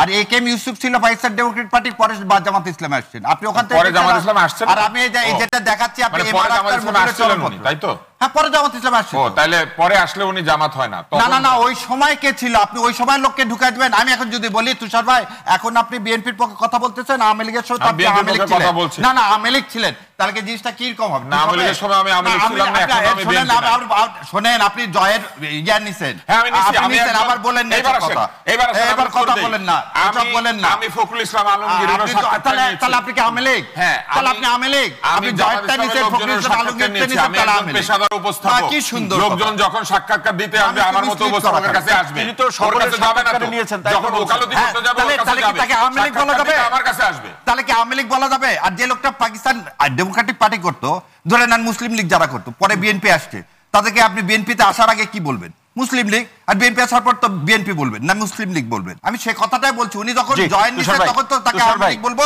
আর এ K M Yusuf ছিল Pakistan Democratic পার্টির পরে জামাত ইসলামে আসছেন, আপনি ওখান থেকে পরে জামাত ইসলামে আসছেন। আর আমি যেটা দেখাচ্ছি আপনি পরে জামাত ইসলামে আসছিলেন উনি, তাই তো? হ্যাঁ, পরে জামাত ইসলামে আসছেন। ও, তাহলে পরে আসলে উনি জামাত হয় না? না না, ওই সময় কে ছিল? আপনি ওই সময় লোককে ঢুকাই দিবেন। আমি এখন যদি বলি তুষার ভাই এখন আপনি বিএনপির পক্ষে কথা বলতেছেন, আওয়ামী লীগের সাথে আপনি আওয়ামী লীগ ছিলেন। না না, আওয়ামী লীগ ছিলেন, তাহলে কি জিনিসটা কি রকম হবে? না, আওয়ামী লীগের সময় আমি আওয়ামী লীগ ছিলাম না, এখন আমি বিএনপি না। শুনেন, আপনি জয়ের ইয়া নিছেন। হ্যাঁ, আমি নিছি। আপনি নিছেন, আবার বলেন না কথা। এবার কথা বলেন না, সব বলেন না। আমি ফখরুল ইসলাম আলমগীরের সাক্ষাৎকার নিয়েছি। তাহলে আপনি কি আওয়ামী লীগ? হ্যাঁ, তাহলে আপনি আওয়ামী লীগ। আপনি জয়েরটা নিছেন, ফখরুল ইসলাম আলমগীরটা নিছেন, তাহলে আওয়ামী লীগ। পেশাদার উপস্থাপক, কি সুন্দর লোকজন যখন সাক্ষাৎকার দিতে আসবে আমার মতো উপস্থাপকের কাছে আসবে। তিনি তো সকলের সাক্ষাৎকার নিয়েছেন, তাই যখন ওকালতি করতে যাবে তাহলে কি তাকে আওয়ামী লীগ বলা যাবে? আমার কাছে আসবে। তাহলে কি আওয়ামী লীগ বলা যাবে? আর যে লোকটা পাকিস্তান ডেমোক্রেটিক পার্টি করতো, ধরে নেন মুসলিম লীগ যারা করতো, পরে বিএনপি আসছে, তাদেরকে আপনি বিএনপিতে আসার আগে কি বলবেন? মুসলিম লীগ। আর বিএনপি আসার পর তো বিএনপি বলবেন না মুসলিম লীগ বলবেন। আমি সেই কথাটাই বলছি, উনি যখন জয়েন নিছেন তখন তো তাকে আওয়ামী লীগ বলবো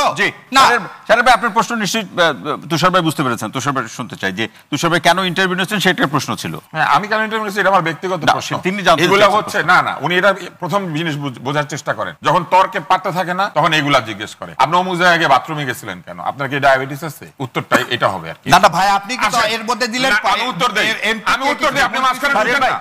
না। শাহরিয়ার ভাই, আপনার প্রশ্ন নিশ্চয়ই তুষার ভাই বুঝতে পেরেছেন। তুষার ভাই শুনতে চাই যে তুষার ভাই কেন ইন্টারভিউ নিয়েছেন, সেটার প্রশ্ন ছিল। হ্যাঁ, আমি কেন ইন্টারভিউ নিয়েছি এটা আমার ব্যক্তিগত প্রশ্ন। তিনি জানতে এগুলা হচ্ছে না না, উনি এটা প্রথম জিনিস বোঝার চেষ্টা করেন। যখন তর্কে পাত্তা থাকে না তখন এগুলা জিজ্ঞেস করে। আপনি অমুক জায়গায় বাথরুমে গেছিলেন কেন? আপনার কি ডায়াবেটিস আছে? উত্তরটাই এটা হবে আর কি। না না ভাই, আপনি কি তো এর মধ্যে দিলেন? আমি উত্তর দেই, আপনি মাঝখানে ঢুকেন না।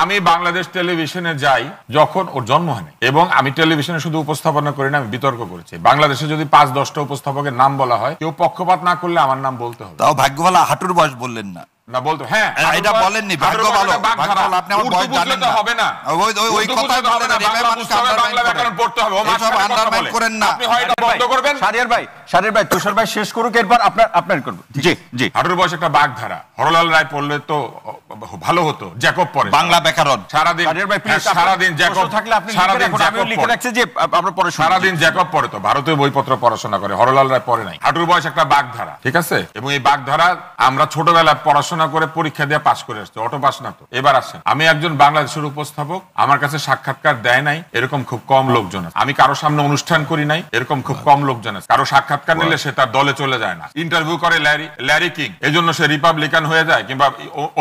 আমি বাংলাদেশ টেলিভিশনে যাই যখন ওর জন্ম হয়নি, এবং আমি টেলিভিশনে শুধু উপস্থাপনা করি না, আমি বিতর্ক করেছি। বাংলাদেশে যদি ৫-১০টা উপস্থাপকের নাম বলা হয়, কেউ পক্ষপাত না করলে আমার নাম বলতে হবে। তাও ভাগ্য ভালো হাঁটুর বয়স বললেন না। না বলতো, হ্যাঁ এটা বলেননি, ভাগ্য ভালো। আপনি আমার বয়স জানেন না, হবে না ওই কথাই বলেন না। বাংলা ব্যাকরণ পড়তে হবে, ও মাস্টার আন্ডারমাইন করেন না। আপনি হয় এটা বন্ধ করবেন। শাহরিয়ার ভাই তুষার ভাই শেষ করুক, এরপর আপনার করব। জি জি। হাঁটুর বয়স একটা বাগধারা। হরলাল রায় পড়লে তো ভালো হতো, জ্যাকব পড়ে বাংলা ব্যাকরণ সারাদিন। সারাদিন জ্যাকব থাকলে আপনি লিখে রাখছে যে আমরা পরে সারাদিন জ্যাকব পড়ে, তো ভারতীয় বইপত্র পড়াশোনা করে, হরলাল রায় পড়ে নাই। হাঁটুর বয়স একটা বাগধারা, ঠিক আছে? এবং এই বাগধারা আমরা ছোটবেলায় পড়াশোনা করে পরীক্ষা দিয়ে পাস করে আসছে, অটো পাস না তো। এবার আসেন, আমি একজন বাংলাদেশের উপস্থাপক, আমার কাছে সাক্ষাৎকার দেয় নাই এরকম খুব কম লোকজন আছে। আমি কারো সামনে অনুষ্ঠান করি নাই এরকম খুব কম লোকজন আছে। কারো সাক্ষাৎকার নিলে সে তার দলে চলে যায় না। ইন্টারভিউ করে ল্যারি কিং, এজন্য সে রিপাবলিকান হয়ে যায় কিংবা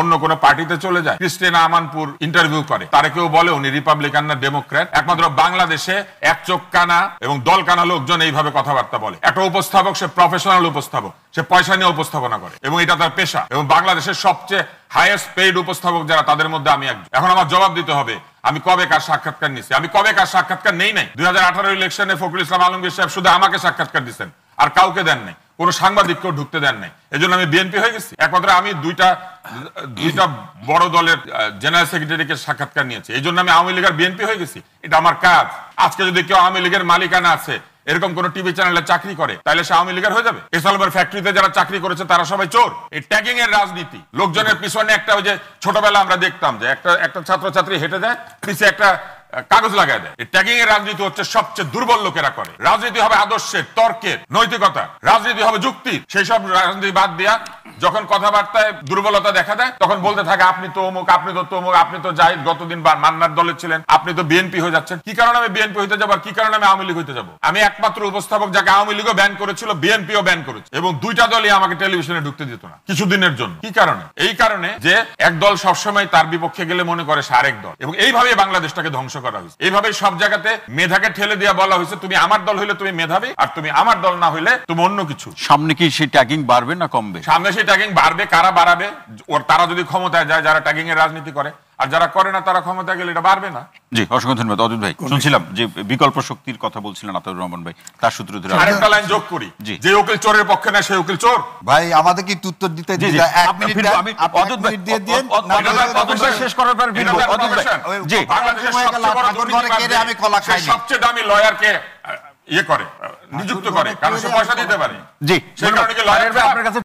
অন্য কোনো পার্টিতে চলে যায়। ক্রিস্টিনা আমানপুর ইন্টারভিউ করে, তারে কেউ বলে উনি রিপাবলিকান না ডেমোক্র্যাট? একমাত্র বাংলাদেশে এক চোখ কানা এবং দল কানা লোকজন এইভাবে কথাবার্তা বলে। একটা উপস্থাপক, সে প্রফেশনাল উপস্থাপক, সে পয়সা নিয়ে উপস্থাপনা করে এবং এটা তার পেশা। এবং বাংলাদেশের সবচেয়ে হাইয়েস্ট পেইড উপস্থাপক যারা, তাদের মধ্যে আমি একজন। এখন আমার জবাব দিতে হবে আমি কবে কার সাক্ষাৎকার নিছি, আমি কবে কার সাক্ষাৎকার নেই নাই। 2018 ইলেকশনে ফখরুল ইসলাম আলমগীর সাহেব শুধু আমাকে সাক্ষাৎকার দিচ্ছেন, আর কাউকে দেন নাই, কোনো সাংবাদিককেও ঢুকতে দেন নাই। এজন্য আমি বিএনপি হয়ে গেছি। একমাত্র আমি দুইটা বড় দলের জেনারেল সেক্রেটারিকে সাক্ষাৎকার নিয়েছি, এই জন্য আমি আওয়ামী লীগের বিএনপি হয়ে গেছি। এটা আমার কাজ। আজকে যদি কেউ আওয়ামী লীগের মালিকানা আছে, এরকম কোন টিভি চ্যানেলে চাকরি করে, তাহলে সে আওয়ামী লীগের হয়ে যাবে? এসআলমের ফ্যাক্টরিতে যারা চাকরি করেছে তারা সবাই চোর। এই ট্যাগিং এর রাজনীতি, লোকজনের পিছনে একটা, ওই যে ছোটবেলা আমরা দেখতাম যে একটা ছাত্রছাত্রী হেঁটে যায়, পিছে একটা কাগজ লাগায় দেয়। এই ট্যাগিং এর রাজনীতি হচ্ছে সবচেয়ে দুর্বল লোকেরা করে। রাজনীতি হবে আদর্শের, তর্কের, নৈতিকতা, রাজনীতি হবে যুক্তির। সেই সব রাজনীতি বাদ দিয়া যখন কথাবার্তায় দুর্বলতা দেখা দেয়, তখন বলতে থাকে আপনি তো অমুক, আপনি তো তমুক, আপনি তো জাহিদ গতদিন মান্নার দলে ছিলেন, আপনি তো বিএনপি হয়ে যাচ্ছেন। কি কারণে আমি বিএনপি হইতে যাবো, আর কি কারণে আমি আওয়ামী লীগ হইতে যাবো? আমি একমাত্র উপস্থাপক যাকে আওয়ামী লীগও ব্যান করেছিল, বিএনপিও ব্যান করেছে, এবং দুইটা দলই আমাকে টেলিভিশনে ঢুকতে দিত না কিছুদিনের জন্য। কি কারণে? এই কারণে যে এক দল সবসময় তার বিপক্ষে গেলে মনে করে সে আরেক দল, এবং এইভাবে বাংলাদেশটাকে ধ্বংস করা হয়েছে। এইভাবে সব জায়গাতে মেধাকে ঠেলে দিয়ে বলা হয়েছে তুমি আমার দল হইলে তুমি মেধাবী, আর তুমি আমার দল না হইলে তুমি অন্য কিছু। সামনে কি সেই ট্যাগিং বাড়বে না কমবে? সামনে সেই ট্যাগিং বাড়বে। কারা বাড়াবে? তারা যদি ক্ষমতায় যায়, যারা ট্যাগিং এর রাজনীতি করে, আর যারা করে না তারা ক্ষমতায় গেলে এটা বাড়বে না। জি, অসংখ্য ধন্যবাদ। অদূত ভাই, শুনছিলাম যে বিকল্প শক্তির কথা বলছিলেন আতাউর রহমান ভাই, তার সূত্র ধরে আরেকটা লাইন যোগ করি, যে উকিল চোরের পক্ষে না সেই উকিল চোর। ভাই আমাদের কি উত্তর দিতে দিন? এক মিনিট আমি অদূত ভাই দিয়ে দেন, শেষ করার পর ভিডিও। অদূত ভাই, জি, বাংলাদেশের আমি কলা খাই, সবচেয়ে দামি লয়ারকে ইয়ে করে, নিযুক্ত করে, কারণ সে পয়সা দিতে পারে। জি, সেই কারণে কি লয়ার আপনার কাছে